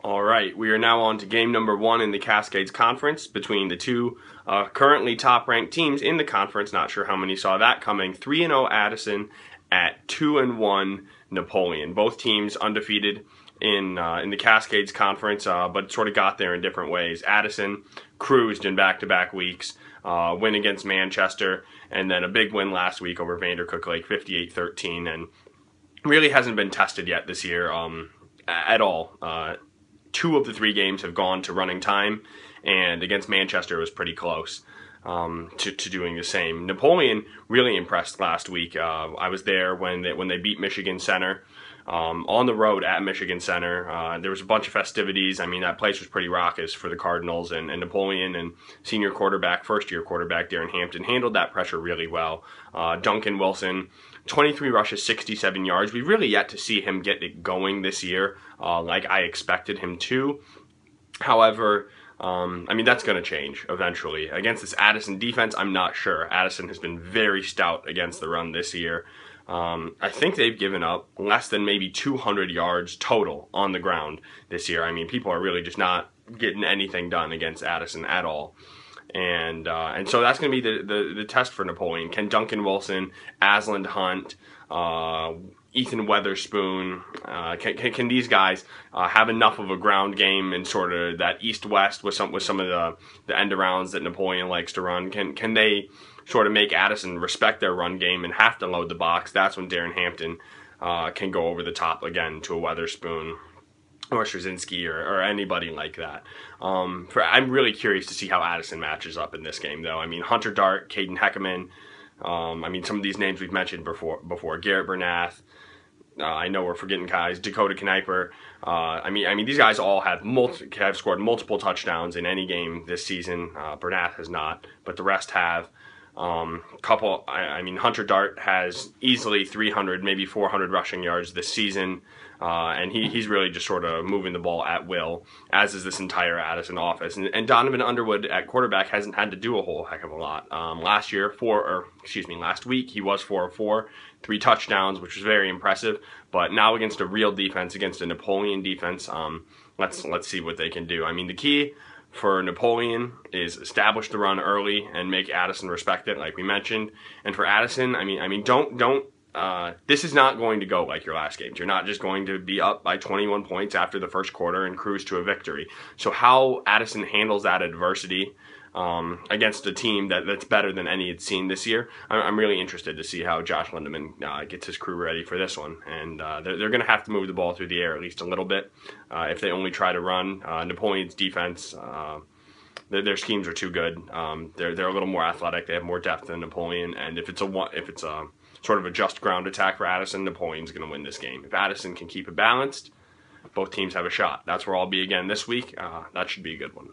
All right, we are now on to game number 1 in the Cascades Conference between the two currently top-ranked teams in the conference. Not sure how many saw that coming. 3-0 Addison at 2-1 Napoleon. Both teams undefeated in the Cascades Conference, but sort of got there in different ways. Addison cruised in back-to-back weeks, win against Manchester, and then a big win last week over Vandercook Lake, 58-13, and really hasn't been tested yet this year at all. 2 of the 3 games have gone to running time, and against Manchester it was pretty close to doing the same. Napoleon really impressed last week. I was there when they beat Michigan Center on the road at Michigan Center. There was a bunch of festivities. I mean, that place was pretty raucous for the Cardinals, and Napoleon and senior quarterback, first-year quarterback Darren Hampton handled that pressure really well. Duncan Wilson, 23 rushes, 67 yards. We've really yet to see him get it going this year like I expected him to. However, I mean, that's going to change eventually. Against this Addison defense, I'm not sure. Addison has been very stout against the run this year. I think they've given up less than maybe 200 yards total on the ground this year. I mean, people are really just not getting anything done against Addison at all. And so that's going to be the test for Napoleon. Can Duncan Wilson, Aslan Hunt, Ethan Weatherspoon, can these guys have enough of a ground game and sort of that east-west with some of the end-arounds that Napoleon likes to run? Can they sort of make Addison respect their run game and have to load the box? That's when Darren Hampton can go over the top again to a Weatherspoon or Straczynski or anybody like that. I'm really curious to see how Addison matches up in this game, though. I mean, Hunter Dart, Caden Heckerman, I mean, some of these names we've mentioned before. Garrett Bernath, I know we're forgetting guys, Dakota Kniper. I mean, these guys all have scored multiple touchdowns in any game this season. Bernath has not, but the rest have. I mean, Hunter Dart has easily 300, maybe 400 rushing yards this season, and he's really just sort of moving the ball at will, as is this entire Addison offense. And Donovan Underwood at quarterback hasn't had to do a whole heck of a lot. Last week he was 4 of 4, 3 touchdowns, which was very impressive. But now against a real defense, against a Napoleon defense, let's see what they can do. I mean, the key for Napoleon is establish the run early and make Addison respect it, like we mentioned. And for Addison, I mean, don't. This is not going to go like your last games. You're not just going to be up by 21 points after the first quarter and cruise to a victory. So how Addison handles that adversity against a team that's better than any it's seen this year, I'm really interested to see how Josh Lindeman gets his crew ready for this one. And they're going to have to move the ball through the air at least a little bit if they only try to run. Napoleon's defense, their schemes are too good. They're a little more athletic. They have more depth than Napoleon. And if it's a sort of a just ground attack for Addison, Napoleon's going to win this game. If Addison can keep it balanced, both teams have a shot. That's where I'll be again this week. That should be a good one.